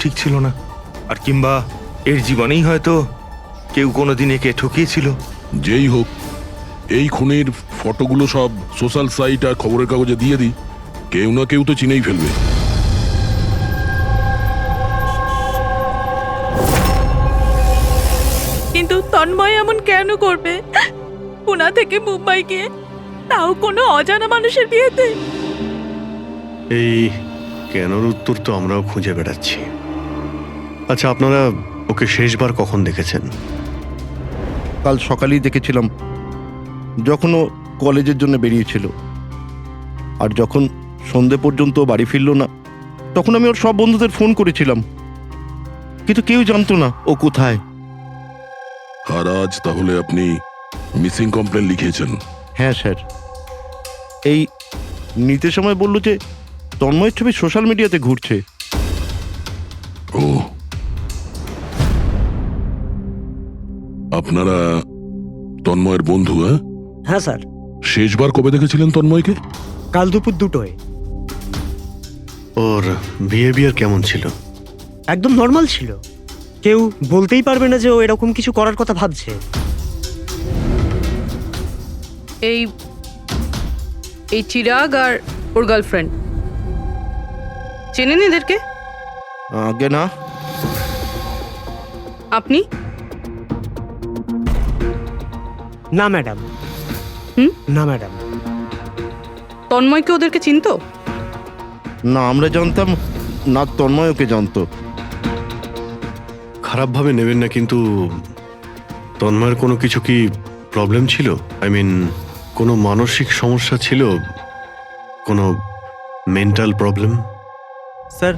ঠিক ছিল না, আর কিংবা এর জীবনেই হয়তো কেউ কোনোদিন একে ঠকিয়েছিল। যেই হোক, এই খুনের ফটোগুলো সব সোশ্যাল সাইট আর খবরের কাগজে দিয়ে দিই, কেউ না কেউ তো চিনেই ফেলবে। কিন্তু তন্ময় এমন কেন করবে? পুনা থেকে মুম্বাই গিয়ে, তাও কোনো অজানা মানুষের বিয়েতে। এই কেনর উত্তর তো আমরাও খুঁজে বেড়াচ্ছি। আচ্ছা, আপনারা ওকে শেষবার কখন দেখেছেন? কাল সকালেই দেখেছিলাম, যখন ও কলেজের জন্য বেরিয়েছিল। আর যখন সন্ধে পর্যন্ত ও বাড়ি ফিরল না, তখন আমি ওর সব বন্ধুদের ফোন করেছিলাম, কিন্তু কেউ জানতো না ও কোথায়। আর আজ তাহলে আপনি মিসিং কমপ্লেন লিখিয়েছেন? হ্যাঁ স্যার, এই নিতে সময় বলল যে তন্ময়ের ছবি সোশ্যাল মিডিয়াতে ঘুরছে। ও, আপনারা তন্ময়ের বন্ধু? হ্যাঁ স্যার, শেষবার কবে দেখেছিলেন তন্ময়কে? কাল দুপুর 2টোয়। ওর বিহেভিয়ার কেমন ছিল? একদম নর্মাল ছিল, কেউ বলতেই পারবে না যে ও এরকম কিছু করার কথা ভাবছে। এই এই চিরাগ আর ওর গার্লফ্রেন্ড, চেনেন এদেরকে? আগে না। আপনি? না ম্যাডাম। না ম্যাডাম। তন্ময়কে ওদেরকে চিনতো? না, আমরা জানতাম না, তন্ময় ওকে জানতো। খারাপভাবে নেবেন না, কিন্তু তন্ময়ের কোনো কিছু কি প্রবলেম ছিল? আই মিন, কোনো মানসিক সমস্যা ছিল? কোনো মেন্টাল প্রবলেম? স্যার,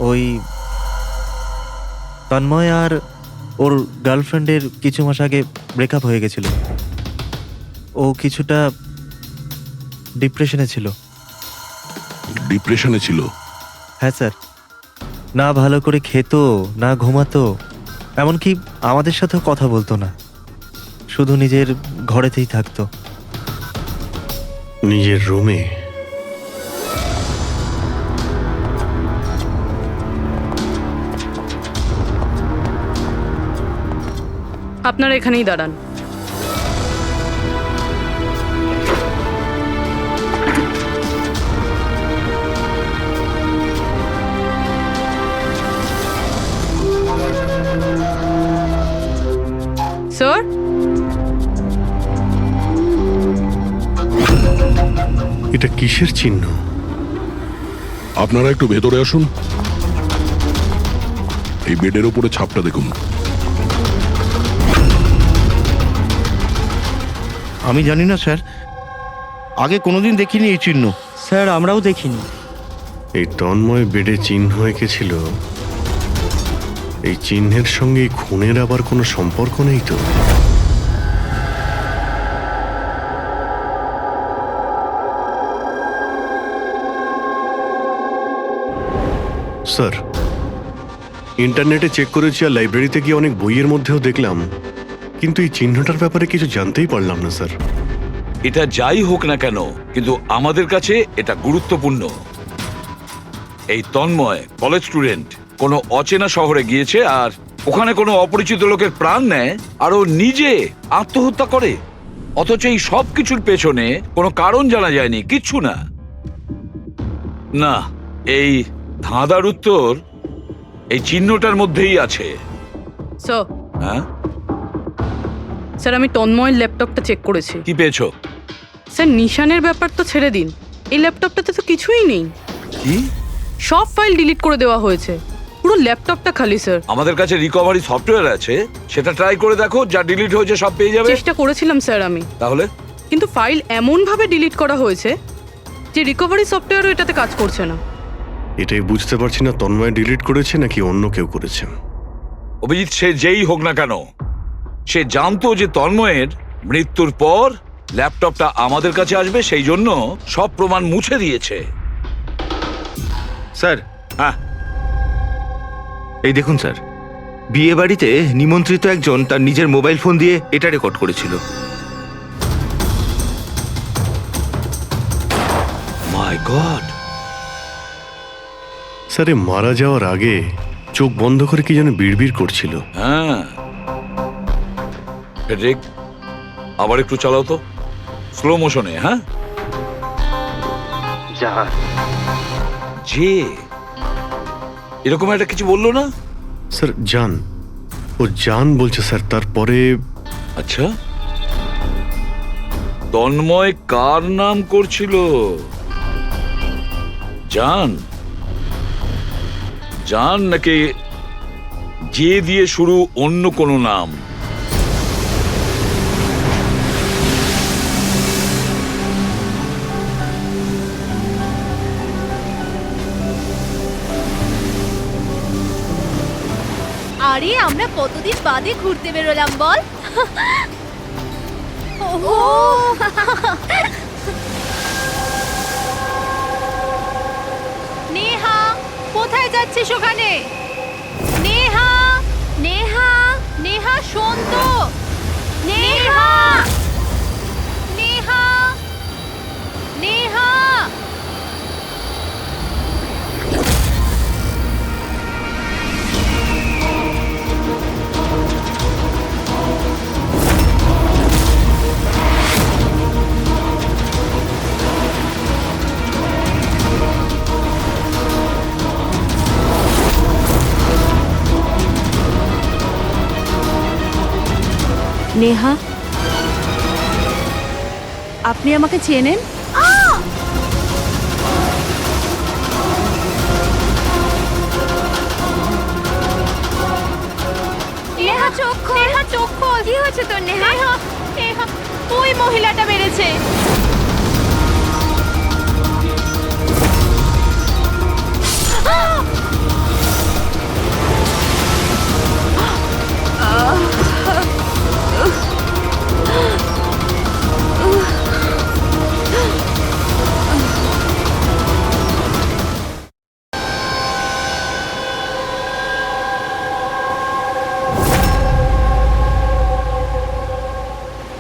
ওই তন্ময় আর ওর গার্লফ্রেন্ডের কিছু মাস আগে ব্রেকআপ হয়ে গেছিল। ও কিছুটা ডিপ্রেশনে ছিল। ডিপ্রেশনে ছিল? হ্যাঁ স্যার, না ভালো করে খেত, না ঘুমাতো, এমনকি আমাদের সাথেও কথা বলতো না, শুধু নিজের ঘরেতেই থাকতো। নিজের রুমে? আপনারা এখানেই দাঁড়ান। স্যার, এটা কিসের চিহ্ন? আপনারা একটু ভেতরে আসুন। এই বেডের উপরে ছাপটা দেখুন। আমি জানি না স্যার, আগে কোনোদিন দেখিনি এই চিহ্ন। স্যার, আমরাও দেখিনি। এই তন্ময় বেডে চিহ্ন এঁকেছিল, এই চিহ্নের সঙ্গে এই খুনের আবার কোনো সম্পর্ক নেই তো? স্যার, ইন্টারনেটে চেক করেছি আর লাইব্রেরিতে গিয়ে অনেক বইয়ের মধ্যেও দেখলাম, কিন্তু এই চিহ্নটার ব্যাপারে কিছু জানতেই পারলাম না স্যার। এটা যাই হোক না কেন, কিন্তু আমাদের কাছে এটা গুরুত্বপূর্ণ। এই তন্ময় কলেজ স্টুডেন্ট, কোনো অচেনা শহরে গিয়েছে আর ওখানে কোনো অপরিচিত লোকের প্রাণ নেয় আর ও নিজে আত্মহত্যা করে, অথচ এই সব কিছুর পেছনে কোনো কারণ জানা যায়নি, কিচ্ছু না। না, এই ধাঁধার উত্তর এই চিহ্নটার মধ্যেই আছে। স্যার, হ্যাঁ স্যার, আমি তন্ময়ের ল্যাপটপটা চেক করেছি। কি পেয়েছো? স্যার, নিশানের ব্যাপার তো ছেড়ে দিন, এই ল্যাপটপটাতে তো কিছুই নেই। কি? সব ফাইল ডিলিট করে দেওয়া হয়েছে, পুরো ল্যাপটপটা খালি স্যার। আমাদের কাছে রিকভারি সফটওয়্যার আছে, সেটা ট্রাই করে দেখো, যা ডিলিট হয়েছে সব পেয়ে যাবে। চেষ্টা করেছিলাম স্যার আমি, তাহলে? কিন্তু ফাইল এমন ভাবে ডিলিট করা হয়েছে যে রিকভারি সফটওয়্যারও এটাতে কাজ করছে না। এটাই বুঝতে পারছি না, তন্ময় ডিলিট করেছে নাকি অন্য কেউ করেছে। অভিজিৎ, সে যেই হোক না কেন, সে জানতো যে তন্ময়ের মৃত্যুর পর ল্যাপটপটা আমাদের কাছে আসবে, সেই জন্য সব প্রমাণ মুছে দিয়েছে। স্যার, হ্যাঁ, এই দেখুন স্যার, বিয়ে বাড়িতে নিমন্ত্রিত একজন তার নিজের মোবাইল ফোন দিয়ে এটা রেকর্ড করেছিল। মাই গড, স্যার এ মারা যাওয়ার আগে চোখ বন্ধ করে কি যেন বিড়বিড় করছিল। হ্যাঁ ফেডরিক, আবার একটু চালাও তো, স্লো মোশনে। হ্যাঁ, যে এরকম একটা কিছু বললো না? স্যার জান, ও জান বলছে স্যার। তারপরে আচ্ছা, তন্ময় কার নাম করছিল? জান? জান নাকি যে দিয়ে শুরু অন্য কোনো নাম? আরে আমরা কতদিন বাদে ঘুরতে বেরোলাম বল। ওহো, নেহা কোথায় যাচ্ছিস ওখানে? নেহা, নেহা, নেহা শোন তো। নেহা, নেহা, নেহা। নেহা, আপনি আমাকে চেনেন? নেহা চোখ খোল, নেহা চোখ খোল। কি হয়েছে তোর নেহা? নেহা, নেহা, ওই মহিলাটা মেরেছে।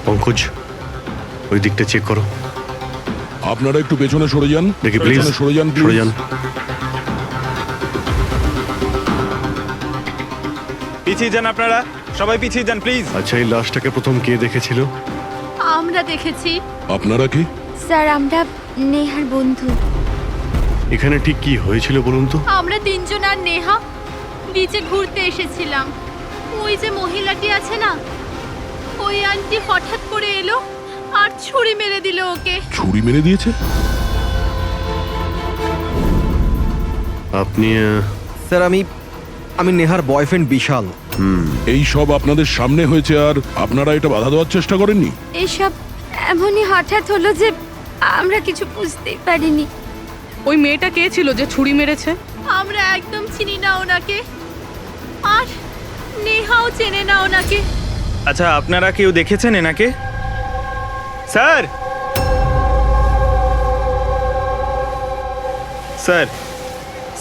পঙ্কজ, ওই দিকটা চেক করো। আপনারা একটু পেছনে সরে যান। দেখি প্লিজ, পেছনে সরে যান, সরে যান। পিছিয়ে যান আপনারা, সবাই পিছিয়ে যান প্লিজ। আচ্ছা, এই লাশটাকে প্রথম কে দেখেছিল? আমরা দেখেছি আপনারা কি? স্যার, আমরা নেহার বন্ধু। এখানে ঠিক কি হয়েছিল বলুন তো? আমরা তিনজন আর নেহা বিচে ঘুরতে এসেছিলাম। ওই যে মহিলাটি আছে না, ওই আন্টি হঠাৎ করে এলো আর ছুরি মেরে দিল ওকে। ছুরি মেরে দিয়েছে? আপনি স্যার আমি নেহার বয়ফ্রেন্ড বিশাল। এই সব আপনাদের সামনে হয়েছে আর আপনারা এটা বাধা দেওয়ার চেষ্টা করেননি? এসব এমনই হঠাৎ হলো যে আমরা কিছু বুঝতেই পারিনি। ওই মেয়েটা কে ছিল যে ছুরি মেরেছে? আমরা একদম চিনি না ওনাকে, আর নেহাও চেনে না ওনাকে। আচ্ছা, আপনারা কেউ দেখেছেন এনাকে? স্যার, স্যার,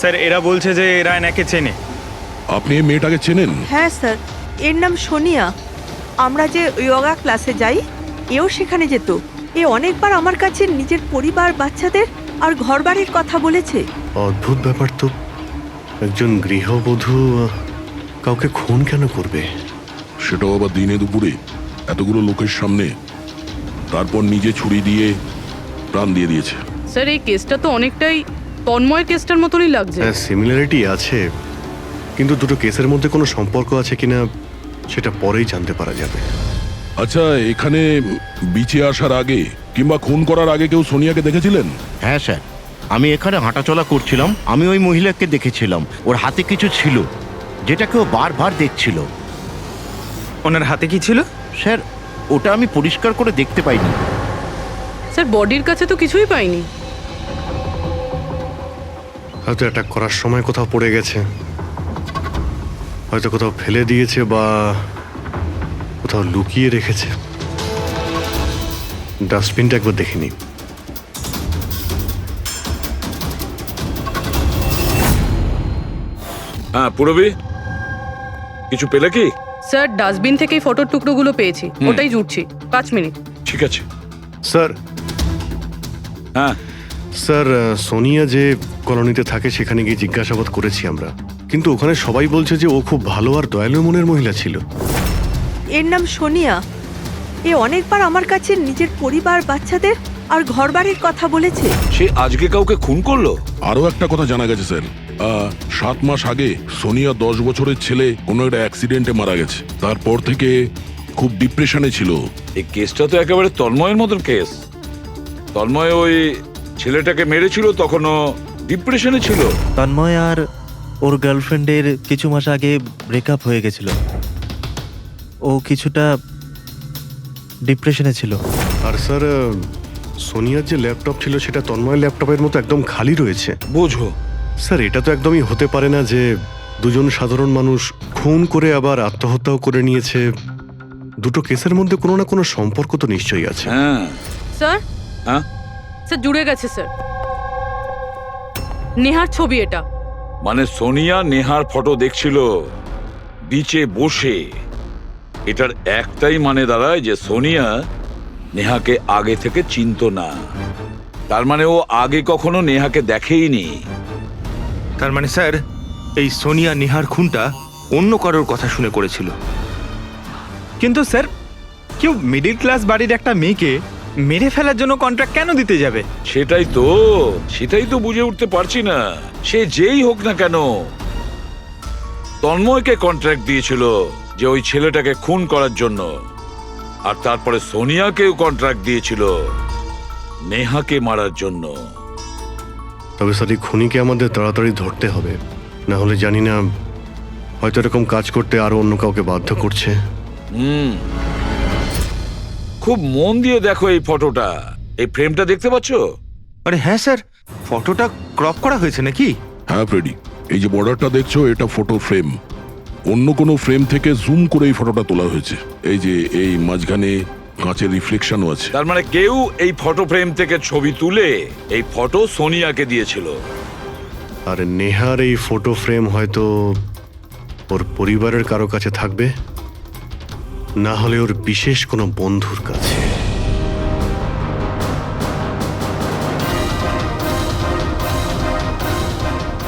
স্যার এরা বলছে যে এরা এনাকে চেনে। আপনি এই মেয়েটাকে চেনেন? হ্যাঁ স্যার, এর নাম সোনিয়া। আমরা যে যোগা ক্লাসে যাই, এও সেখানে যেত। এ অনেকবার আমার কাছে নিজের পরিবার, বাচ্চাদের আর ঘরবাড়ির কথা বলেছে। অদ্ভুত ব্যাপার তো। একজন গৃহবধূ কাউকে খুন কেন করবে? সেটাও আবার দিনে দুপুরে, এতগুলো লোকের সামনে। তারপর নিজে ছুরি দিয়ে প্রাণ দিয়ে দিয়েছে। স্যার, এই কেসটা তো অনেকটাই তন্ময়ের কেসটার মতনই লাগছে। হ্যাঁ, সিমিলারিটি আছে, কিন্তু দুটো কেসের মধ্যে কোনো সম্পর্ক আছে কিনা সেটা পরেই জানতে পারা যাবে। আচ্ছা, এখানে বিচে আসার আগে কিংবা খুন করার আগে কেউ সোনিয়াকে দেখেছিলেন? হ্যাঁ স্যার, আমি এখানে হাঁটাচলা করছিলাম, আমি ওই মহিলাকে দেখেছিলাম। ওর হাতে কিছু ছিল যেটাকে ও বারবার দেখছিল। ওনার হাতে কি ছিল? স্যার, ওটা আমি পরিষ্কার করে দেখতে পাইনি। স্যার, বডির কাছে তো কিছুই পাইনি। হয়তো অ্যাটাক করার সময় কোথাও পড়ে গেছে, হয়তো কোথাও ফেলে দিয়েছে বা কোথাও লুকিয়ে রেখেছে। ডাস্টবিনটা একবার দেখে নিই। হ্যাঁ পুরবি, কিছু পেলে কি? স্যার, ডাস্টবিন থেকেই ফটোর টুকরোগুলো পেয়েছি, ওটাই জুটছি। 5 মিনিট। ঠিক আছে স্যার, হ্যাঁ স্যার সোনিয়া যে কলোনিতে থাকে সেখানে গিয়ে জিজ্ঞাসাবাদ করেছি আমরা, কিন্তু ওখানে সবাই বলছে যে ও খুব ভালো আর দয়ালু মনের মহিলা ছিল। এর নাম সোনিয়া। এ অনেকবার আমার কাছে নিজের পরিবার, বাচ্চাদের আর ঘরবাড়ির কথা বলেছে। সে আজকে কাউকে খুন করলো? আরো একটা কথা জানা গেছে স্যার, 7 মাস আগে সোনিয়া 10 বছরের ছেলে কোনো একটা অ্যাক্সিডেন্টে মারা গেছে। তারপর থেকে খুব ডিপ্রেশনে ছিল। এই কেসটা তো একেবারে তন্ময়ের মতন কেস। তন্ময় ওই ছেলেটাকে মেরেছিল, তখনও ডিপ্রেশনে ছিল। তন্ময় আর ওর গার্লফ্রেন্ডের কিছু মাস আগে ব্রেকআপ হয়ে গেছিল। ও কিছুটা ডিপ্রেশনে ছিল। আর স্যার সোনিয়ার যে ল্যাপটপ ছিল সেটা তন্ময়ের ল্যাপটপের মতো একদম খালি রয়েছে। বোঝো স্যার, এটা তো একদমই হতে পারে না যে দুজন সাধারণ মানুষ খুন করে আবার আত্মহত্যাও করে নিয়েছে। দুটো কেসের মধ্যে কোনো না কোনো সম্পর্ক তো নিশ্চয়ই আছে। হ্যাঁ। স্যার, হ্যাঁ স্যার জুড়ে গেছে স্যার। নেহার ছবি এটা। মানে সোনিয়া নেহার ফটো দেখছিল বিচে বসে। এটার একটাই মানে দাঁড়ায় যে সোনিয়া নেহাকে আগে থেকে চিনতো না। তার মানে ও আগে কখনো নেহাকে দেখেইনি। তার মানে স্যার, এই সোনিয়া নেহার খুনটা অন্য কারোর কথা শুনে করেছিল। কিন্তু স্যার, কেউ মিডল ক্লাস বাড়ির একটা মেয়েকে মেরে ফেলার জন্য কন্ট্রাক্ট কেন দিতে যাবে? সেটাই তো বুঝে উঠতে পারছি না। সে যেই হোক না কেন, তন্ময়কে কন্ট্রাক্ট দিয়েছিল যে ওই ছেলেটাকে খুন করার জন্য, আর তারপরে সোনিয়াকেও কন্ট্রাক্ট দিয়েছিল নেহাকে মারার জন্য। তবে স্যার, এই খুনিকে আমাদের তাড়াতাড়ি ধরতে হবে, না হলে জানি না হয়তো এরকম কাজ করতে আরো অন্য কাউকে বাধ্য করছে। খুব মন দিয়ে দেখো এই ফটোটা, এই ফ্রেমটা দেখতে পাচ্ছো? আরে হ্যাঁ স্যার, ফটোটা ক্রপ করা হয়েছে নাকি? হ্যাঁ ফ্রেডি, এই যে বর্ডারটা দেখছো এটা ফটো ফ্রেম। অন্য কোনো ফ্রেম থেকে জুম করে এই ফটোটা তোলা হয়েছে। এই যে এই মাঝখানে কাঁচের রিফ্লেকশনও আছে। তার মানে কেউ এই ফটো ফ্রেম থেকে ছবি তুলে এই ফটো সোনিয়াকে দিয়েছিল। আর নেহার এই ফটো ফ্রেম হয়তো ওর পরিবারের কারো কাছে থাকবে, না হলে ওর বিশেষ কোনো বন্ধুর কাছে।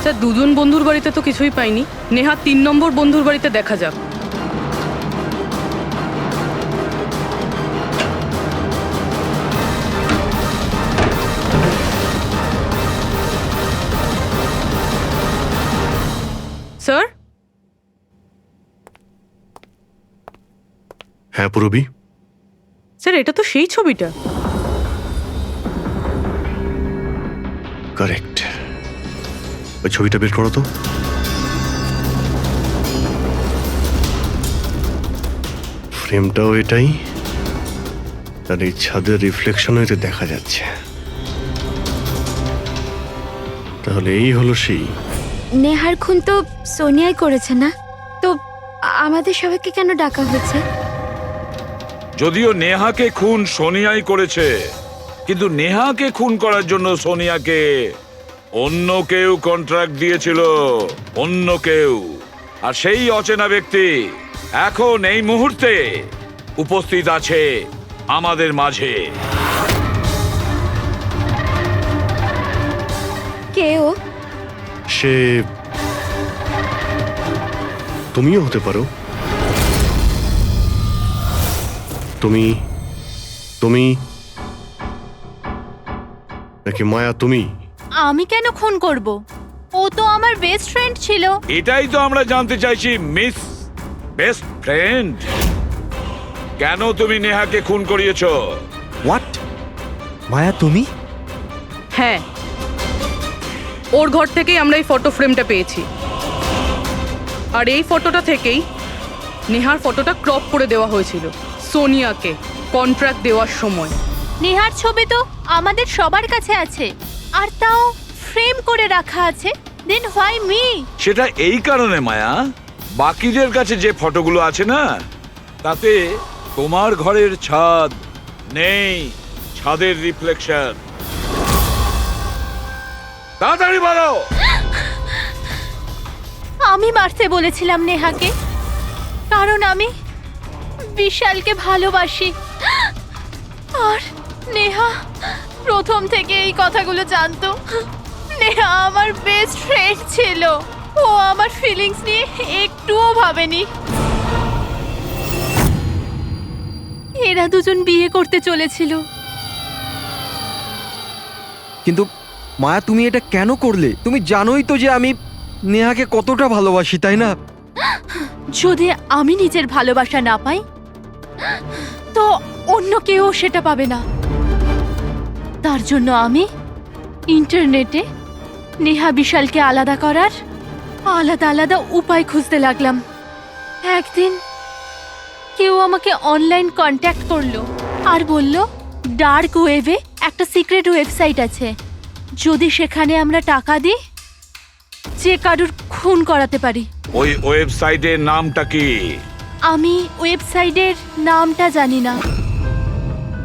স্যার, দুজন বন্ধুর বাড়িতে তো কিছুই পাইনি। নেহা 3 নম্বর বন্ধুর বাড়িতে দেখা যাক। স্যার, হ্যাঁ পুরবি, স্যার এটা তো সেই ছবিটা। কারেক্ট। ওই ছবিটা বের করো তো। ফ্রেমটাও এটাই, আর এই ছাদের রিফ্লেকশনও এতে দেখা যাচ্ছে। তাহলে এই হলো সেই। নেহার খুন তো সোনিয়াই করেছে না? তো আমাদের সবাইকে কেন ডাকা হয়েছে? যদিও নেহাকে খুন সোনিয়াই করেছে, কিন্তু নেহাকে খুন করার জন্য সোনিয়াকে অন্য কেউ কন্ট্রাক্ট দিয়েছিল, অন্য কেউ। আর সেই অচেনা ব্যক্তি এখন এই মুহূর্তে উপস্থিত আছে আমাদের মাঝে। কেউ? সে তুমিও হতে পারো। তুমি তুমি নাকি মায়া তুমি? আমি কেন খুন করব? ও তো আমার বেস্ট ফ্রেন্ড ছিল। এটাই তো আমরা জানতে চাইছি মিস বেস্ট ফ্রেন্ড। কেন তুমি নেহাকে খুন করিয়েছো? হোয়াট? মায়া তুমি? হ্যাঁ, ওর ঘর থেকেই আমরা এই ফটো ফ্রেমটা পেয়েছি। আর এই ফটোটা থেকেই নেহার ফটোটা ক্রপ করে দেওয়া হয়েছিল সোনিয়াকে কন্ট্রাক্ট দেওয়ার সময়। নেহার ছবি তো আমাদের সবার কাছে আছে, আর তাও ফ্রেম করে রাখা আছে। Then why me? সেটা এই কারণে মায়া, বাকিদের কাছে যে ফটোগুলো আছে না, তাতে তোমার ঘরের ছাদ নেই, ছাদের রিফ্লেকশন। তাড়াতাড়ি বলো। আমি মারতে বলেছিলাম নেহাকে, কারণ আমি বিশালকে ভালোবাসি। আর নেহা প্রথম থেকে এই কথাগুলো জানতো। নেহা আমার বেস্ট ফ্রেন্ড ছিল, ও আমার ফিলিংস নিয়ে একটুও ভাবেনি। এরা দুজন বিয়ে করতে চলেছিল। কিন্তু মায়া, তুমি এটা কেন করলে? তুমি জানোই তো যে আমি নেহাকে কতটা ভালোবাসি, তাই না? যদি আমি নিজের ভালোবাসা না পাই তো অন্য কেউ সেটা পাবে না। তার জন্য আমি ইন্টারনেটে নেহা বিশালকে আলাদা করার আলাদা আলাদা উপায় খুঁজতে লাগলাম। একদিন কেউ আমাকে অনলাইন কন্ট্যাক্ট করলো আর বলল ডার্ক ওয়েবে একটা সিক্রেট ওয়েবসাইট আছে, যদি সেখানে আমরা টাকা দিই যে কারুর খুন করাতে পারি। ওই ওয়েবসাইটের নামটা কি? আমি ওয়েবসাইটের নামটা জানি না,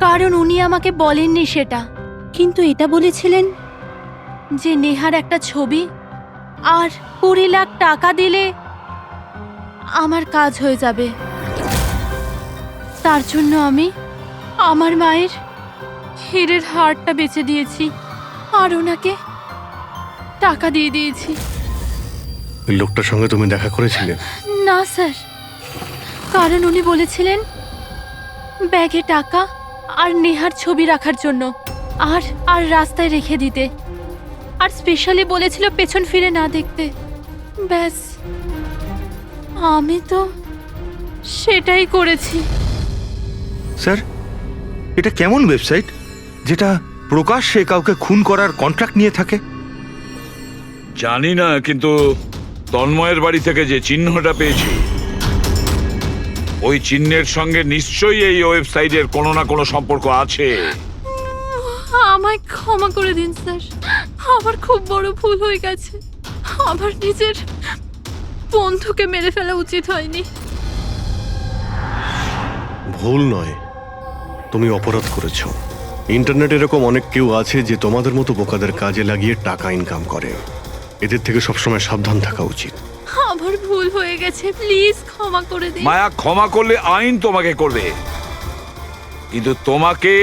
কারণ উনি আমাকে বলেননি সেটা, কিন্তু এটা বলেছিলেন যে নেহার একটা ছবি আর 20 লাখ টাকা দিলে আমার কাজ হয়ে যাবে। তার জন্য আমি আমার মায়ের হীরের হারটা বেচে দিয়েছি আর ওনাকে টাকা দিয়ে দিয়েছি। ওই লোকটার সঙ্গে তুমি দেখা করেছিলে? না স্যার, কারণ উনি বলেছিলেন ব্যাগে টাকা আর নেহার ছবি রাখার জন্য আর আর রাস্তায় রেখে দিতে, আর স্পেশালি বলেছিল পেছন ফিরে না দেখতে। ব্যাস, আমি তো সেটাই করেছি। স্যার, এটা কেমন ওয়েবসাইট যেটা প্রকাশ্যে কাউকে খুন করার কন্ট্রাক্ট নিয়ে থাকে? জানি না, কিন্তু তন্ময়ের বাড়ি থেকে যে চিহ্নটা পেয়েছি ওই চিহ্নের সঙ্গে নিশ্চয়ই এই ওয়েবসাইটের কোনো না কোনো সম্পর্ক আছে। আমায় ক্ষমা করে দিন স্যার, আমার খুব বড় ভুল হয়ে গেছে। আমার নিজের বন্ধুকে মেরে ফেলা উচিত হয়নি। ভুল নয়, তুমি অপরাধ করেছো। ইন্টারনেটে এরকম অনেক কেউ আছে যে তোমাদের মতো বোকাদের কাজে লাগিয়ে টাকা ইনকাম করে। এদের থেকে সবসময় সাবধান থাকা উচিত। আমার ভুল হয়ে গেছে, প্লিজ ক্ষমা করে দিন। মায়া, ক্ষমা করলে আইন তোমাকে করবে, কিন্তু তোমাকে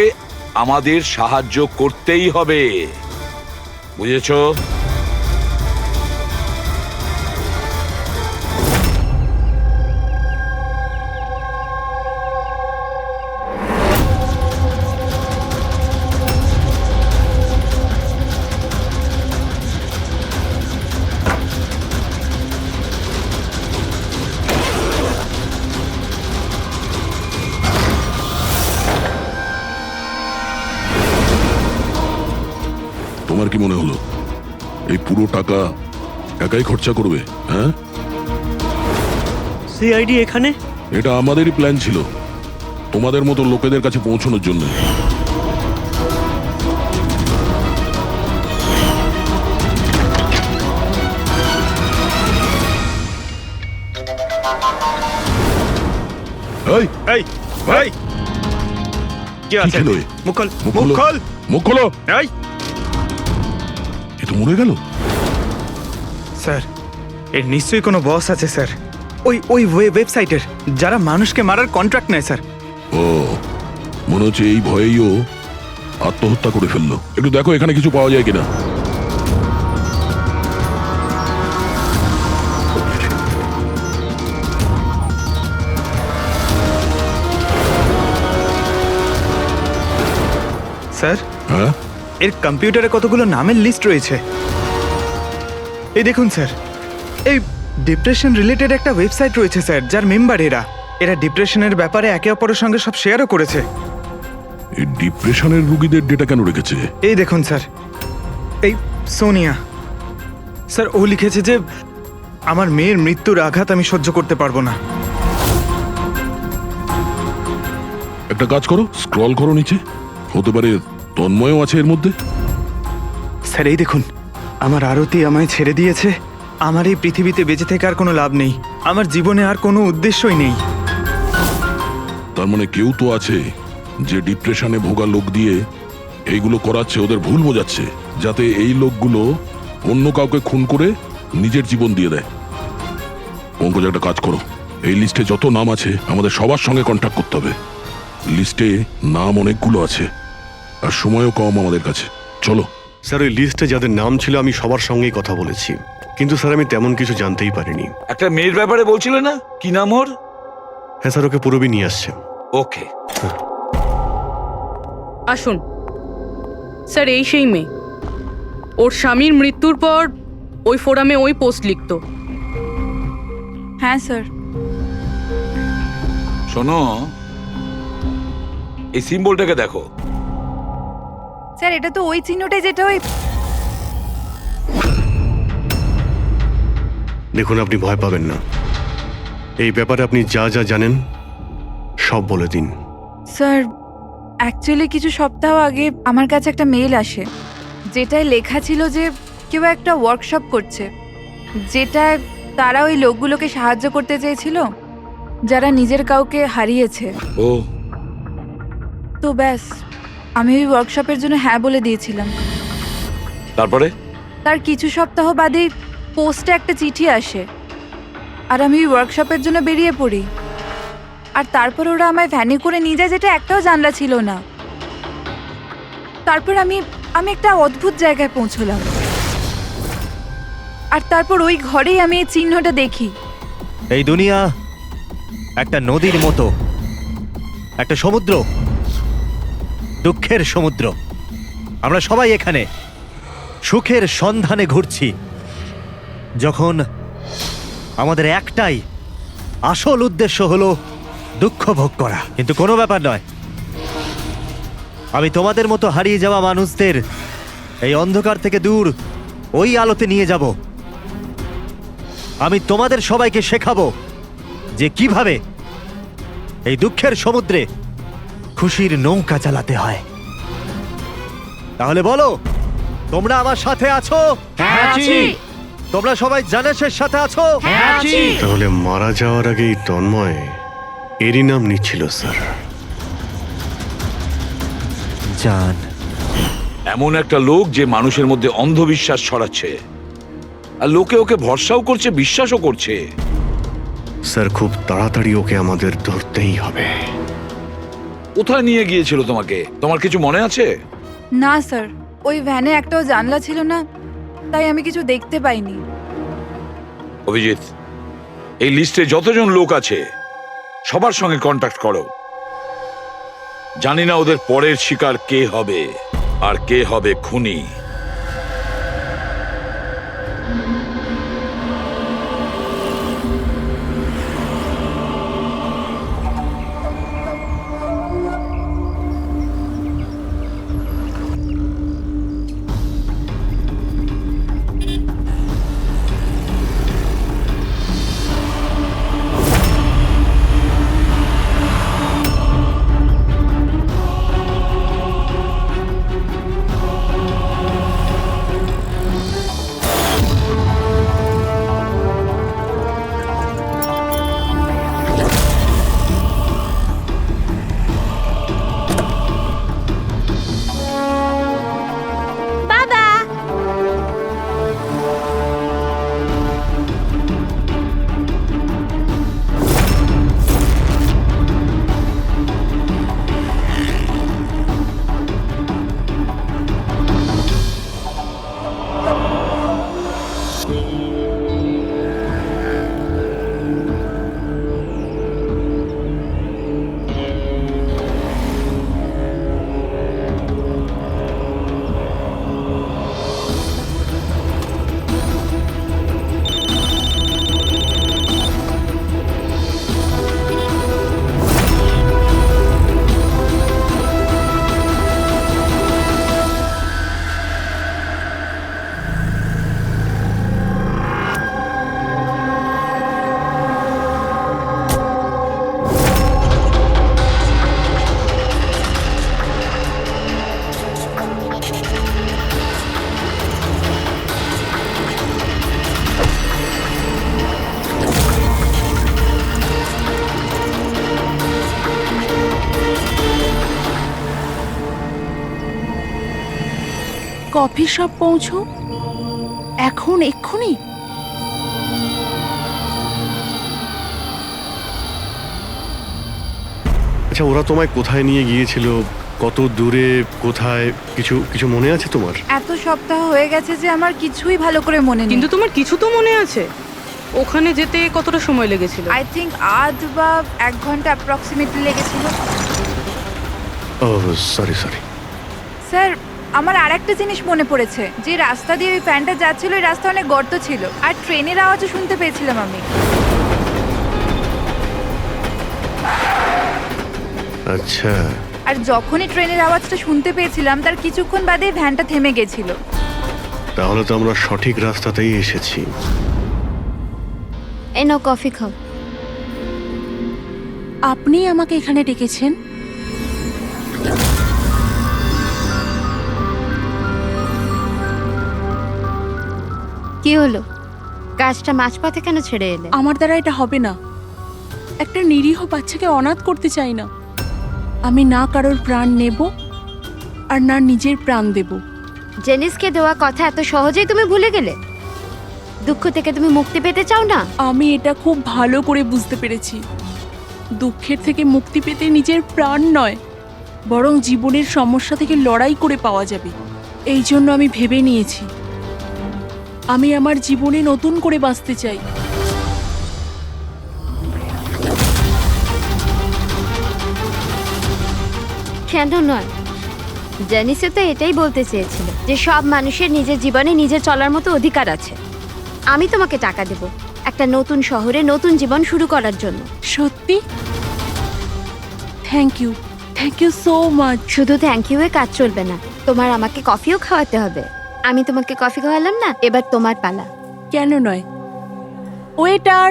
আমাদের সাহায্য করতেই হবে, বুঝেছো? তোমার কি মনে হলো এই পুরো টাকা একাই খরচা করবে? হ্যাঁ, সিআইডি এখানে? এটা আমাদেরই প্ল্যান ছিল, তোমাদের মতো লোকেদের কাছে পৌঁছানোর জন্য। এই, এই ভাই, কি কি আছে? ছিল এ? মুখ খোল, মুখ মুখ খোলো। খোল। মুখ খোলো। এই এ তো মরে গেল। স্যার, এর নিশ্চয়ই কোনো বস আছে স্যার, ওই ওয়েবসাইটের, যারা মানুষকে মারার কন্ট্রাক্ট নেয় স্যার। ও, মনে হচ্ছে এই ভয়েই ও আত্মহত্যা করে ফেললো। একটু দেখো এখানে কিছু পাওয়া যায় কিনা। স্যার, হ্যাঁ, এর কম্পিউটারে কতগুলো নামের লিস্ট রয়েছে। এই দেখুন স্যার, এই ডিপ্রেশন রিলেটেড একটা ওয়েবসাইট রয়েছে স্যার, যার মেম্বার এরা ডিপ্রেশনের ব্যাপারে একে অপরের সঙ্গে সব শেয়ারও করেছে। এই ডিপ্রেশনের রুগীদের ডেটা কেন রেখেছে? এই দেখুন স্যার, এই সোনিয়া স্যার, ও লিখেছে যে আমার মেয়ের মৃত্যুর আঘাত আমি সহ্য করতে পারবো না। একটা কাজ করো, স্ক্রল করো নিচে, হতে পারে তন্ময়ও আছে এর মধ্যে। স্যার এই দেখুন, আমার আরতি আমায় ছেড়ে দিয়েছে, আমার এই পৃথিবীতে বেঁচে থেকে আর কোনো লাভ নেই, আমার জীবনে আর কোনো উদ্দেশ্যই নেই। তার মানে কেউ তো আছে যে ডিপ্রেশনে ভোগা লোক দিয়ে এইগুলো করাচ্ছে, ওদের ভুল বোঝাচ্ছে, যাতে এই লোকগুলো অন্য কাউকে খুন করে নিজের জীবন দিয়ে দেয়। পঙ্কজ, একটা কাজ করো, এই লিস্টে যত নাম আছে আমাদের সবার সঙ্গে কন্ট্যাক্ট করতে হবে। লিস্টে নাম অনেকগুলো আছে, আর সময়ও কম আমাদের কাছে। চলো। স্যার ওই লিস্টে যাদের নাম ছিল আমি সবার সঙ্গেই কথা বলেছি, কিন্তু স্যার আমি তেমন কিছু জানতেই পারিনি। একটা মেয়ের ব্যাপারে বলছিলে না, কি নাম ওর? হ্যাঁ স্যার, ওকে পুরবি নিয়ে আসছে। ওকে, আসুন স্যার, এই সেই মেয়ে। ওর স্বামীর মৃত্যুর পর ওই ফোরামে ওই পোস্ট লিখতো। হ্যাঁ স্যার। শোনো, এই সিম্বলটাকে দেখো। স্যার এটা তো ওই চিহ্নটাই যেটা ওই দেখুন, আপনি ভয় পাবেন না। এই ব্যাপারে আপনি যা যা জানেন সব বলে দিন। স্যার অ্যাকচুয়ালি কিছু সপ্তাহ আগে আমার কাছে একটা মেল আসে, যেটায় লেখা ছিল যে কেউ একটা ওয়ার্কশপ করছে, যেটায় তারা ওই লোকগুলোকে সাহায্য করতে চেয়েছিল যারা নিজের কাউকে হারিয়েছে। ও, তো ব্যাস, আমি ওই ওয়ার্কশপের জন্য হ্যাঁ বলে দিয়েছিলাম। তারপরে? তার কিছু সপ্তাহ বাদেই পোস্টে একটা চিঠি আসে, আর আমি ওই ওয়ার্কশপের জন্য বেরিয়ে পড়ি। আর তারপর ওরা আমায় ভ্যানে করে নিয়ে যায়, যেটা একটাও জানলা ছিল না। তারপর আমি একটা অদ্ভুত জায়গায় পৌঁছলাম, আর তারপর ওই ঘরেই আমি এই চিহ্নটা দেখি। এই দুনিয়া একটা নদীর মতো, একটা সমুদ্র, দুঃখের সমুদ্র। আমরা সবাই এখানে সুখের সন্ধানে ঘুরছি, যখন আমাদের একটাই আসল উদ্দেশ্য হলো দুঃখ ভোগ করা। কিন্তু কোনো ব্যাপার নয়, আমি তোমাদের মতো হারিয়ে যাওয়া মানুষদের এই অন্ধকার থেকে দূর ওই আলোতে নিয়ে যাব। আমি তোমাদের সবাইকে শেখাবো যে কিভাবে এই দুঃখের সমুদ্রে খুশির নৌকা চালাতে হয়। তাহলে বলো, তোমরা আমার সাথে আছো? হ্যাঁ আছি। তোমরা সবাই জানেশের সাথে আছো? হ্যাঁ আছি। তাহলে মারা যাওয়ার আগেই তন্ময় এরই নাম নিচ্ছিল স্যার। জান, এমন একটা লোক যে মানুষের মধ্যে অন্ধবিশ্বাস ছড়াচ্ছে, আর লোকে ওকে ভরসাও করছে, বিশ্বাসও করছে। স্যার খুব তাড়াতাড়ি ওকে আমাদের ধরতেই হবে। কোথায় নিয়ে গিয়েছিল তোমাকে? তোমার কিছু মনে আছে? না স্যার, ওই ভ্যানে একটাও জানলা ছিল না, তাই আমি কিছু দেখতে পাইনি। অভিজিৎ, এই লিস্টে যতজন লোক আছে সবার সঙ্গে কন্ট্যাক্ট করো। জানি না ওদের পরের শিকার কে হবে আর কে হবে খুনি। কফি শপ পৌঁছো এখন, এক্ষুনি। আচ্ছা, ওরা তোমায় কোথায় নিয়ে গিয়েছিল কত দূরে, কোথায়, কিছু কিছু মনে আছে তোমার? এত সপ্তাহ হয়ে গেছে যে আমার কিছুই ভালো করে মনে নেই। কিন্তু তোমার কিছু তো মনে আছে, ওখানে যেতে কতটা সময় লেগেছিল? আই থিঙ্ক আধ বা 1 ঘন্টা অ্যাপ্রক্সিমেটলি লেগেছিল। ও সরি সরি। স্যার, আমার আরেকটা জিনিস মনে পড়েছে, যে রাস্তা দিয়ে ওই ফ্যানটা যাচ্ছিল ওই রাস্তা অনেক গর্ত ছিল, আর ট্রেনের আওয়াজও শুনতে পেয়েছিলাম আমি। আচ্ছা, আর যখনই ট্রেনের আওয়াজটা শুনতে পেয়েছিলাম তার কিছুক্ষণ বাদেই ভ্যানটা থেমে গেছিল। তাহলে তো আমরা সঠিক রাস্তাতেই এসেছি। এই নাও কফি খাও। আপনি আমাকে এখানে ডেকেছেন? কি হলো, কাজটা মাঝপথে কেন ছেড়ে এলে? আমার দ্বারা এটা হবে না। একটা নিরীহ বাচ্চাকে অনাথ করতে চাই না। আমি না কারোর প্রাণ নেব আর না নিজের প্রাণ দেব। জেনিসকে দেওয়া কথা এত সহজেই তুমি ভুলে গেলে? দুঃখ থেকে তুমি মুক্তি পেতে চাও না? আমি এটা খুব ভালো করে বুঝতে পেরেছি। দুঃখের থেকে মুক্তি পেতে নিজের প্রাণ নয়, বরং জীবনের সমস্যা থেকে লড়াই করে পাওয়া যাবে। এই জন্য আমি ভেবে নিয়েছি, আমি আমার জীবনে নতুন করে বাঁচতে চাই। কেন নয়? জেনিসও তো এটাই বলতে চেয়েছিল যে সব মানুষের নিজের জীবনে নিজে চলার মতো অধিকার আছে। আমি তোমাকে টাকা দেব একটা নতুন শহরে নতুন জীবন শুরু করার জন্য। সত্যি? Thank you so much. শুধু থ্যাংক ইউ এ কাজ চলবে না, তোমার আমাকে কফিও খাওয়াতে হবে। আমি তোমাকে কফি খাওয়ালাম না, এবার তোমার পালা। কেন নয়? Waiter,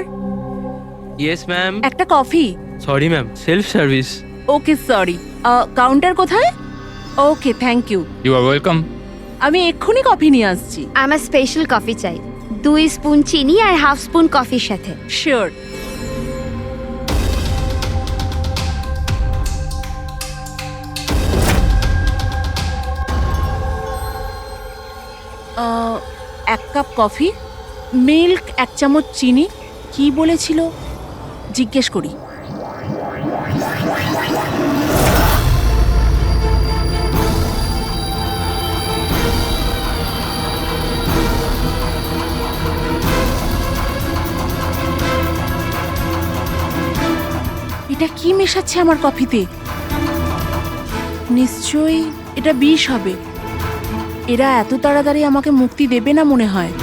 yes ma'am. একটা coffee. Sorry ma'am, self service. Okay sorry, counter কোথায়? Okay thank you. You are welcome. আমি এক্ষুনি কফি নিয়ে আসছি। আমার স্পেশাল কফি চাই, 2 স্পুন চিনি আর হাফ স্পুন কফির সাথে। শিওর। এক কাপ কফি, মিল্ক 1 চামচ চিনি। কি বলেছিল জিজ্ঞেস করি। এটা কি মেশাচ্ছে আমার কফিতে? নিশ্চয়ই এটা বিষ হবে। এরা এত তাড়াতাড়ি আমাকে মুক্তি দেবে না মনে হয়।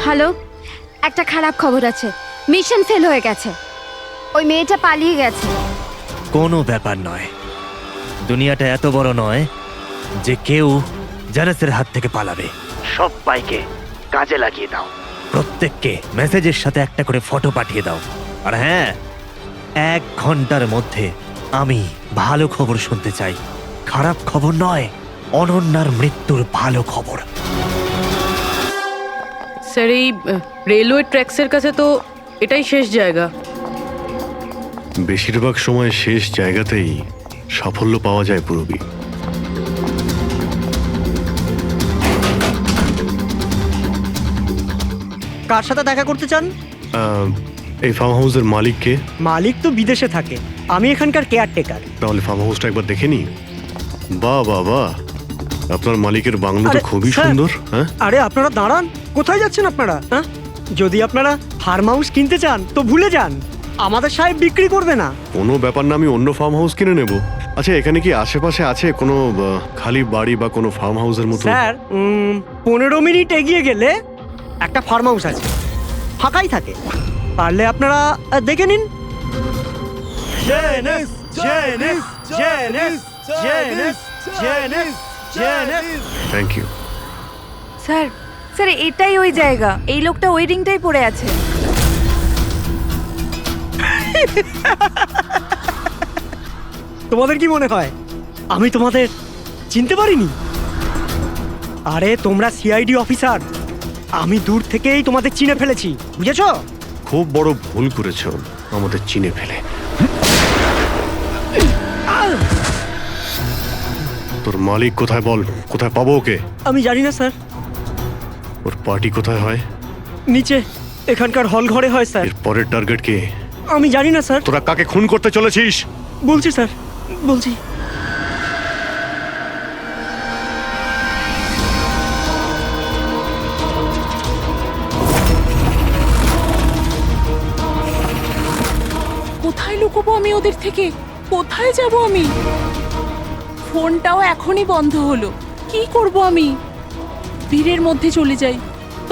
হ্যালো, একটা খারাপ খবর আছে। মিশন ফেল হয়ে গেছে। ওই মেয়েটা পালিয়ে গেছে। কোনো ব্যাপার নয়, দুনিয়াটা এত বড় নয় যে কেউ জানাসের হাত থেকে পালাবে। সবাইকে কাজে লাগিয়ে দাও, প্রত্যেককে মেসেজের সাথে একটা করে ফটো পাঠিয়ে দাও। আর হ্যাঁ, 1 ঘন্টার মধ্যে আমি ভালো খবর শুনতে চাই। খারাপ খবর নয়, অনন্যার মৃত্যুর ভালো খবর। স্যার, এই রেলওয়ে ট্র্যাক্সের কাছে তো এটাই শেষ জায়গা। বেশিরভাগ সময় শেষ জায়গাতেই সাফল্য পাওয়া যায় পূরবী। কার সাথে দেখা করতে চান? এই ফার্ম হাউসের মালিককে। মালিক তো বিদেশে থাকে, আমি এখানকার কেয়ারটেকার। তাহলে ফার্ম হাউসটা একবার দেখে নি। বাহ বাহ বাহ, আপনার মালিকের বাংলো তো আরে, খুবই স্যার। সুন্দর। হ্যাঁ, আরে আপনারা দাঁড়ান, কোথায় যাচ্ছেন আপনারা? হ্যাঁ, যদি আপনারা ফার্ম হাউস কিনতে চান তো ভুলে যান, আমাদের সাহেব বিক্রি করবে না। কোনো ব্যাপার না, আমি অন্য ফার্ম হাউস কিনে নেব। আচ্ছা, এখানে কি আশেপাশে আছে কোনো খালি বাড়ি বা কোনো ফার্ম হাউসের মতো? স্যার, 15 মিনিট এগিয়ে গেলে একটা ফার্ম হাউস আছে, ফাঁকাই থাকে। পারলে আপনারা দেখে নিন। জেনিস জেনিস জেনিস জেনিস জেনিস জেনিস থ্যাংক ইউ। স্যার স্যার এটাই ওই জায়গা, এই লোকটা ওই রিংটাই পড়ে আছে। তোমাদের কি মনে হয় আমি তোমাদের চিনতে পারিনি? আরে তোমরা সিআইডি অফিসার, আমি দূর থেকেই তোমাদের চিনে ফেলেছি, বুঝেছো? খুব বড় ভুল করেছো আমাদের চিনে ফেলে। তোর মালিক কোথায় বল, কোথায় পাবো ওকে? আমি জানি না স্যার। ওর পার্টি কোথায় হয়? নিচে এখানকার হল ঘরে হয় স্যার। এর পরের টার্গেট কে? আমি জানি না স্যার। তোরা কাকে খুন করতে চলেছিস? বলছি স্যার, বলছি। কোথায় লুকোবো আমি ওদের থেকে? কোথায় যাব আমি? ফোনটাও এখনই বন্ধ হলো, কি করব আমি? ভিড়ের মধ্যে চলে যাই,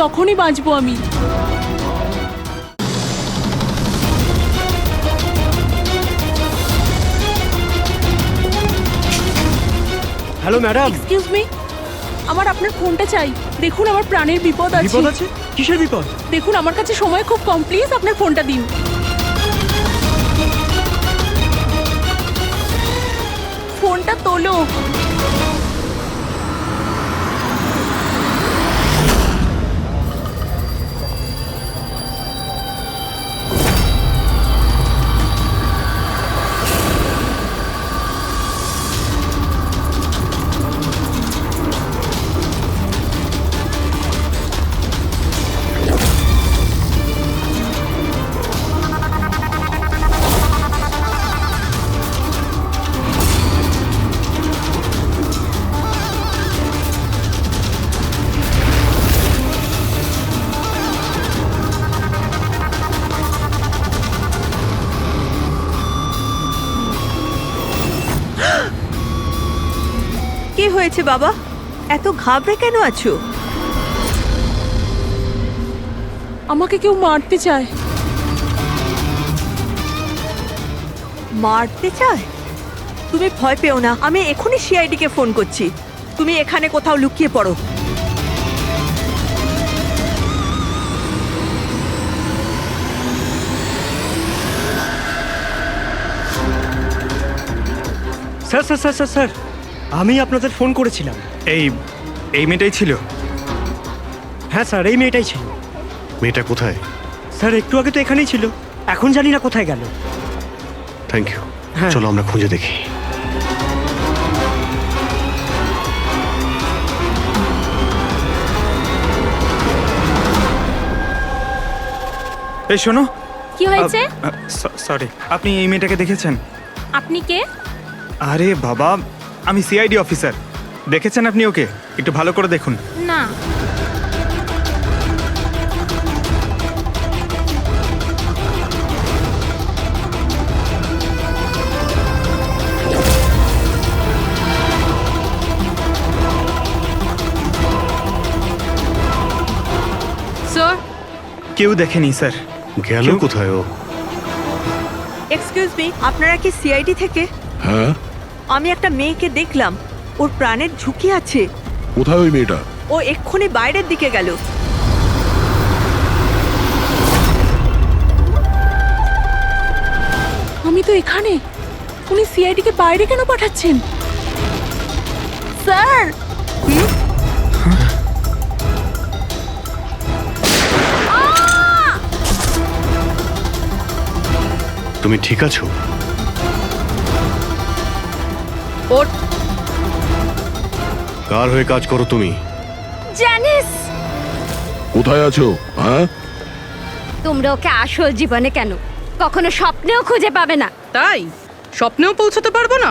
তখনই বাঁচবো আমি। Hello madam. এক্সকিউজ মি, আমার আপনার ফোনটা চাই। দেখুন আমার প্রাণের বিপদ আছে। বিপদ আছে? কিসের বিপদ? দেখুন আমার কাছে সময় খুব কম, প্লিজ আপনার ফোনটা দিন। ফোনটা তোলো। কি হয়েছে বাবা, এত ঘাবড়ে কেন আছো? আমাকে কেউ মারতে চায়। মারতে চায়? তুমি ভয় পেও না, আমি এখনই সিআইডি কে ফোন করছি। তুমি এখানে কোথাও লুকিয়ে পড়ো। Sir sir sir sir sir, আমি আপনাদের ফোন করেছিলাম। এই মেয়েটাই ছিল? হ্যাঁ স্যার, এই মেয়েটাই ছিল। মেয়েটা কোথায়? স্যার একটু আগে তো এখানেই ছিল, এখন জানি না কোথায় গেল। Thank you. হ্যাঁ। চলো আমরা খুঁজে দেখি। এই শোনো। কি হয়েছে? সরি, আপনি এই মেয়েটাকে দেখেছেন? আপনি কে? আরে বাবা, আমি সিআইডি অফিসার। দেখেছেন আপনি ওকে? একটু ভালো করে দেখুন। না। স্যার, কেউ দেখেনি স্যার। গেল কোথায় ও? এক্সকিউজ মি, আপনারা কি সিআইডি থেকে? হ্যাঁ, আমি একটা মেয়েকে দেখলাম, ওর প্রাণের ঝুঁকি আছে। কোথায় ওই মেয়েটা? ও এক্ষুনি বাইরের দিকে গেল। আমি তো এখানে, উনি সিআইডি কে বাইরে কেন পাঠাচ্ছেন? স্যার, তুমি ঠিক আছো? ওর কার হয়ে কাজ করো তুমি? জানিস কোথায় আছো? হ্যাঁ, তোমরা ওকে আসল জীবনে কেন কখনো স্বপ্নেও খুঁজে পাবে না। তাই স্বপ্নেও পৌঁছাতে পারবো না?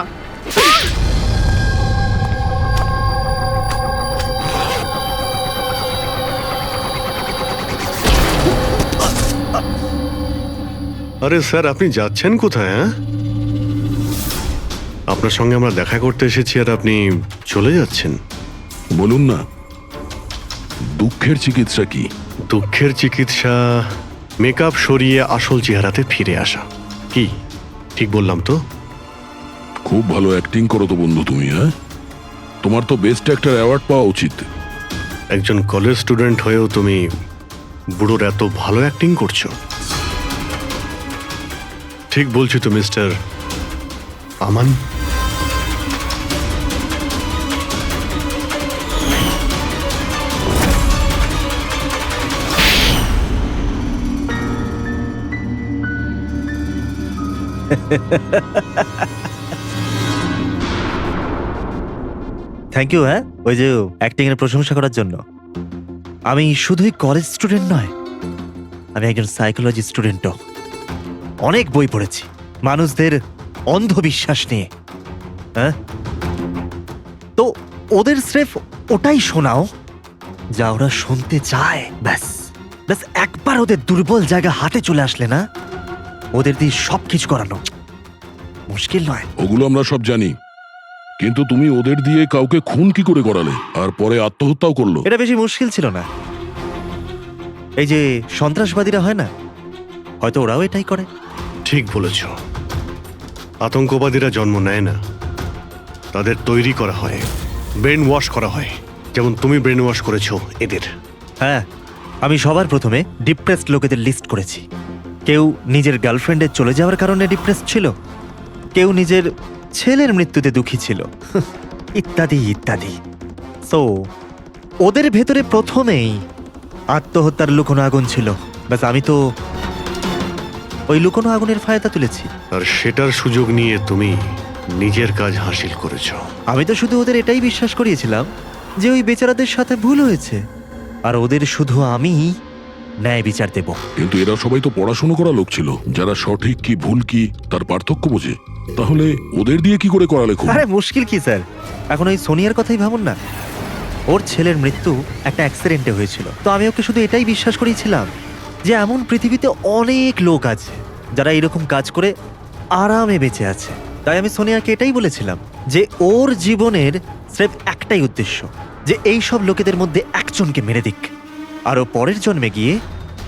আরে স্যার, আপনি যাচ্ছেন কোথায়? হ্যাঁ, আপনার সঙ্গে আমরা দেখা করতে এসেছি আর আপনি চলে যাচ্ছেন? বলুন না, দুঃখের চিকিৎসা কি? দুঃখের চিকিৎসা মেকআপ সরিয়ে আসল চেহারাতে ফিরে আসা। কি ঠিক বললাম তো? খুব ভালো অ্যাক্টিং করো তো বন্ধু তুমি, হ্যাঁ? তোমার তো বেস্ট অ্যাক্টর অ্যাওয়ার্ড পাওয়া উচিত। একজন কলেজ স্টুডেন্ট হয়েও তুমি বুড়োর এত ভালো অ্যাক্টিং করছো। ঠিক বলছি তো মিস্টার আমান? Thank you. হ্যাঁ, ওই যে অ্যাক্টিং এর প্রশংসা করার জন্য। আমি শুধুই কলেজ স্টুডেন্ট নয়, আমি একজন সাইকোলজি স্টুডেন্টও। অনেক বই পড়েছি মানুষদের অন্ধবিশ্বাস নিয়ে। হ্যাঁ, তো ওদের স্রেফ ওটাই শোনাও যা ওরা শুনতে চায়। ব্যাস ব্যাস, একবার ওদের দুর্বল জায়গা হাতে চলে আসলে না, ওদের দিয়ে সবকিছু করানো মুশকিল নয়। ওগুলো আমরা সব জানি, কিন্তু তুমি ওদের দিয়ে কাউকে খুন কি করে করালে, আর পরে আত্মহত্যাও করলো? এটা বেশি মুশকিল ছিল না। এই যে সন্ত্রাসবাদীরা হয় না, হয়তো ওরাও এটাই করে। ঠিক বলেছ, আতঙ্কবাদীরা জন্ম নেয় না, তাদের তৈরি করা হয়, ব্রেন ওয়াশ করা হয়, যেমন তুমি ব্রেন ওয়াশ করেছো এদের। হ্যাঁ, আমি সবার প্রথমে ডিপ্রেসড লোকেদের লিস্ট করেছি। কেউ নিজের গার্লফ্রেন্ডের চলে যাওয়ার কারণে ডিপ্রেসড ছিল, কেউ নিজের ছেলের মৃত্যুতে দুঃখী ছিল, ইত্যাদি ইত্যাদি। সো ওদের ভেতরে প্রথমেই আত্মহত্যার লুকোনো আগুন ছিল। ব্যাস, আমি তো ওই লুকোনো আগুনের ফায়দা তুলেছি, আর সেটার সুযোগ নিয়ে তুমি নিজের কাজ হাসিল করেছো। আমি তো শুধু ওদের এটাই বিশ্বাস করিয়েছিলাম যে ওই বেচারাদের সাথে ভুল হয়েছে, আর ওদের শুধু আমি ন্যায় বিচার দেব। কিন্তু এরা সবাই তো পড়াশোনা করা লোক ছিল, যারা সঠিক কি ভুল কি তার পার্থক্য বোঝে। তাহলে ওদের দিয়ে কি করে করালে খুব? আরে মুশকিল কি স্যার, এখন ওই সোনিয়ার কথাই ভাবুন না। ওর ছেলের মৃত্যু একটা অ্যাক্সিডেন্টে হয়েছিল, তো আমি ওকে শুধু এটাই বিশ্বাস করেছিলাম যে এমন পৃথিবীতে অনেক লোক আছে যারা এরকম কাজ করে আরামে বেঁচে আছে। তাই আমি সোনিয়াকে এটাই বলেছিলাম যে ওর জীবনের স্রেফ একটাই উদ্দেশ্য, যে এই সব লোকেদের মধ্যে একজনকে মেরে দিক, আর ও পরের জন্মে গিয়ে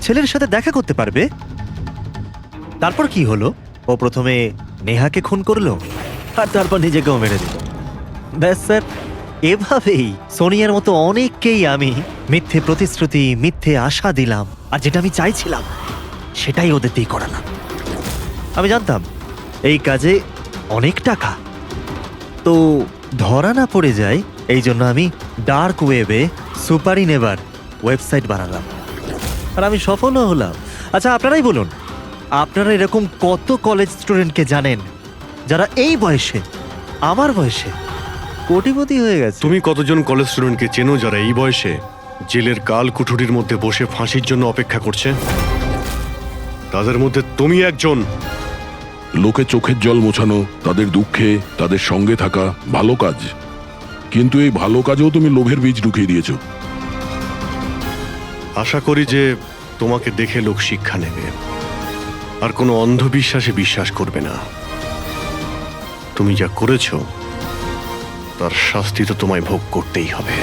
ছেলের সাথে দেখা করতে পারবে। তারপর কি হলো, ও প্রথমে নেহাকে খুন করলো, আর তারপর নিজেকেও মেরে দিল। ব্যাস স্যার, এভাবেই সোনিয়ার মতো অনেককেই আমি মিথ্যে প্রতিশ্রুতি, মিথ্যে আশা দিলাম, আর যেটা আমি চাইছিলাম সেটাই ওদের দিয়ে করালাম। আমি জানতাম এই কাজে অনেক টাকা, তো ধরা না পড়ে যায়, এই জন্য আমি ডার্ক ওয়েবে সুপারি নেভার ওয়েবসাইট বানালাম, আর আমি সফলও হলাম। আচ্ছা, আপনারাই বলুন, আপনারা এরকম কত কলেজ স্টুডেন্টকে জানেন যারা এই বয়সে, আমার বয়সে, কোটিপতি হয়ে গেছে? তুমি কতজন কলেজ স্টুডেন্টকে চেনো যারা এই বয়সে জেলের কাল কুঠুরির মধ্যে বসে ফাঁসির জন্য অপেক্ষা করছে? তাদের মধ্যে তুমি একজন। লোকে চোখের জল মোছানো, তাদের দুঃখে তাদের সঙ্গে থাকা ভালো কাজ, কিন্তু এই ভালো কাজেও তুমি লোভের বীজ ঢুকিয়ে দিয়েছো। আশা করি যে তোমাকে দেখে লোক শিক্ষা নেবে, আর কোনো অন্ধবিশ্বাসে বিশ্বাস করবে না। তুমি যা করেছো তার শাস্তি তো তোমায় ভোগ করতেই হবে।